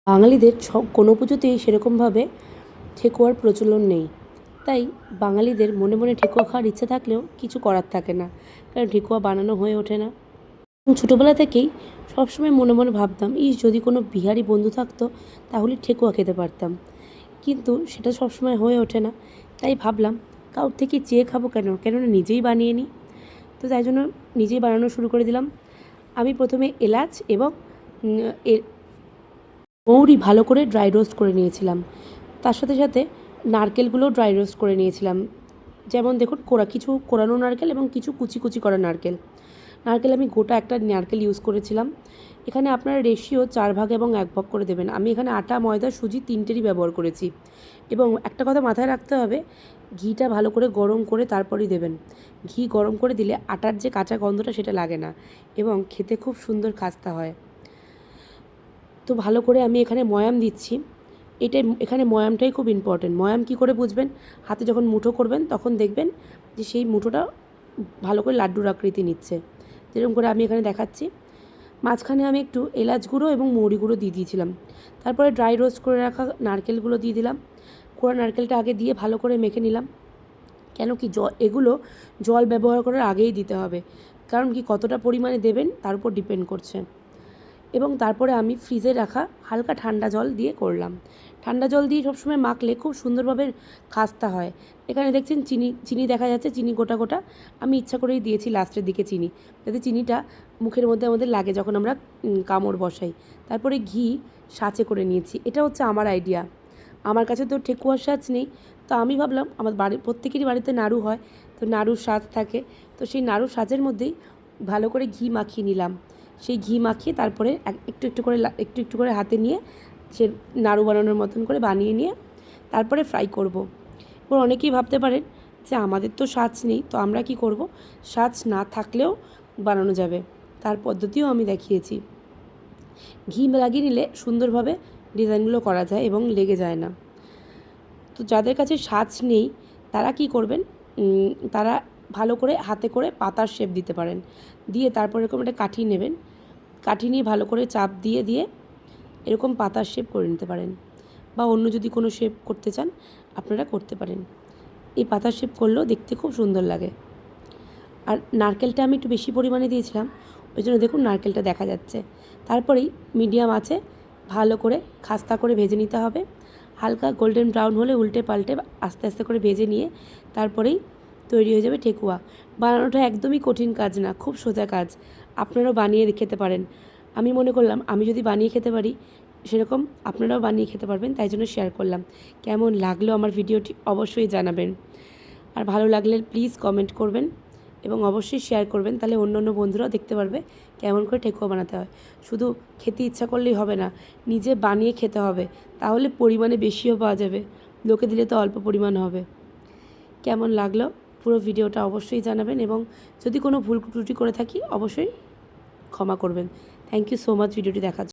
বাঙালিদের কোনো পুজোতেই সেরকমভাবে ঠেকুয়ার প্রচলন নেই। তাই বাঙালিদের মনে মনে ঠেকুয়া খাওয়ার ইচ্ছে থাকলেও কিছু করার থাকে না, কারণ ঠেকুয়া বানানো হয়ে ওঠে না। ছোটোবেলা থেকেই সবসময় মনে মনে ভাবতাম, যদি কোনো বিহারি বন্ধু থাকতো তাহলে ঠেকুয়া খেতে পারতাম, কিন্তু সেটা সবসময় হয়ে ওঠে না। তাই ভাবলাম কারোর থেকে চেয়ে খাবো কেন, কেননা নিজেই বানিয়ে নিই। তো তাই জন্য নিজেই বানানো শুরু করে দিলাম। আমি প্রথমে এলাচ এবং মৌরি ভালো করে ড্রাই রোস্ট করে নিয়েছিলাম। তার সাথে সাথে নারকেলগুলোও ড্রাই রোস্ট করে নিয়েছিলাম। যেমন দেখুন, কিছু কোরানো নারকেল এবং কিছু কুচি কুচি করা নারকেল। আমি গোটা একটা নারকেল ইউজ করেছিলাম। এখানে আপনারা রেশিও 4 ভাগ এবং 1 ভাগ করে দেবেন। আমি এখানে আটা, ময়দা, সুজি তিনটেরই ব্যবহার করেছি। এবং একটা কথা মাথায় রাখতে হবে, ঘিটা ভালো করে গরম করে তারপরেই দেবেন। ঘি গরম করে দিলে আটার যে কাঁচা গন্ধটা সেটা লাগে না এবং খেতে খুব সুন্দর খাস্তা হয়। তো ভালো করে আমি এখানে ময়াম দিচ্ছি। এখানে ময়ামটাই খুব ইম্পর্টেন্ট। ময়াম কী করে বুঝবেন? হাতে যখন মুঠো করবেন তখন দেখবেন যে সেই মুঠোটা ভালো করে লাড্ডুর আকৃতি নিচ্ছে, যেরকম করে আমি এখানে দেখাচ্ছি। মাঝখানে আমি একটু এলাচ গুঁড়ো এবং মৌরি গুঁড়ো দিয়ে দিয়েছিলাম। তারপরে ড্রাই রোস্ট করে রাখা নারকেলগুলো দিয়ে দিলাম। কোড়া নারকেলটা আগে দিয়ে ভালো করে মেখে নিলাম। কেন কি, এগুলো জল ব্যবহার করার আগেই দিতে হবে, কারণ কি কতটা পরিমাণে দেবেন তার উপর ডিপেন্ড করছে। এবং তারপরে আমি ফ্রিজে রাখা হালকা ঠান্ডা জল দিয়ে করলাম। ঠান্ডা জল দিয়ে সবসময় মাখলে খুব সুন্দরভাবে খাস্তা হয়। এখানে দেখছেন চিনি দেখা যাচ্ছে, চিনি গোটা গোটা। আমি ইচ্ছা করেই দিয়েছি লাস্টের দিকে চিনি, যাতে চিনিটা মুখের মধ্যে আমাদের লাগে যখন আমরা কামড় বসাই। তারপরে ঘি সাঁচে করে নিয়েছি। এটা হচ্ছে আমার আইডিয়া। আমার কাছে তো ঠেকুয়ার সাজ নেই, তো আমি ভাবলাম আমার প্রত্যেকেরই বাড়িতে নাড়ু হয়, তো নাড়ুর সাজ থাকে, তো সেই নাড়ুর সাজের মধ্যেই ভালো করে ঘি মাখিয়ে নিলাম। সেই ঘি মাখিয়ে তারপরে একটু একটু করে হাতে নিয়ে সে নাড়ু বানানোর মতন করে বানিয়ে নিয়ে তারপরে ফ্রাই করব। এবার অনেকেই ভাবতে পারেন যে আমাদের তো সাজ নেই, তো আমরা কি করব? সাজ না থাকলেও বানানো যাবে, তার পদ্ধতিও আমি দেখিয়েছি। ঘি লাগিয়ে নিলে সুন্দরভাবে ডিজাইনগুলো করা যায় এবং লেগে যায় না। তো যাদের কাছে সাজ নেই তারা কি করবেন, তারা ভালো করে হাতে করে পাতার শেপ দিতে পারেন। দিয়ে তারপর এরকম একটা কাঠি নেবেন, কাঠি নিয়ে ভালো করে চাপ দিয়ে দিয়ে এরকম পাতার শেপ করে নিতে পারেন, বা অন্য যদি কোনো শেপ করতে চান আপনারা করতে পারেন। এই পাতার শেপ করলেও দেখতে খুব সুন্দর লাগে। আর নারকেলটা আমি একটু বেশি পরিমাণে দিয়েছিলাম, ওই জন্য দেখুন নারকেলটা দেখা যাচ্ছে। তারপরেই মিডিয়াম আঁচে ভালো করে খাস্তা করে ভেজে নিতে হবে। হালকা গোল্ডেন ব্রাউন হলে উল্টে পাল্টে আস্তে আস্তে করে ভেজে নিয়ে তারপরেই তৈরি হয়ে যাবে ঠেকুয়া। বানানোটা একদমই কঠিন কাজ না, খুব সোজা কাজ। আপনারাও বানিয়ে খেতে পারেন। আমি মনে করলাম আমি যদি বানিয়ে খেতে পারি, সেরকম আপনারাও বানিয়ে খেতে পারবেন, তাই জন্য শেয়ার করলাম। কেমন লাগলো আমার ভিডিওটি অবশ্যই জানাবেন। আর ভালো লাগলে প্লিজ কমেন্ট করবেন এবং অবশ্যই শেয়ার করবেন, তাহলে অন্য অন্য বন্ধুরাও দেখতে পারবে কেমন করে ঠেকুয়া বানাতে হয়। শুধু খেতে ইচ্ছা করলেই হবে না, নিজে বানিয়ে খেতে হবে, তাহলে পরিমাণে বেশিও পাওয়া যাবে। লোকে দিলে তো অল্প পরিমাণ হবে। কেমন লাগলো পুরো ভিডিওটা অবশ্যই জানাবেন, এবং যদি কোনো ভুল ত্রুটি করে থাকি অবশ্যই ক্ষমা করবেন। থ্যাংক ইউ সো মাচ ভিডিওটি দেখার জন্য।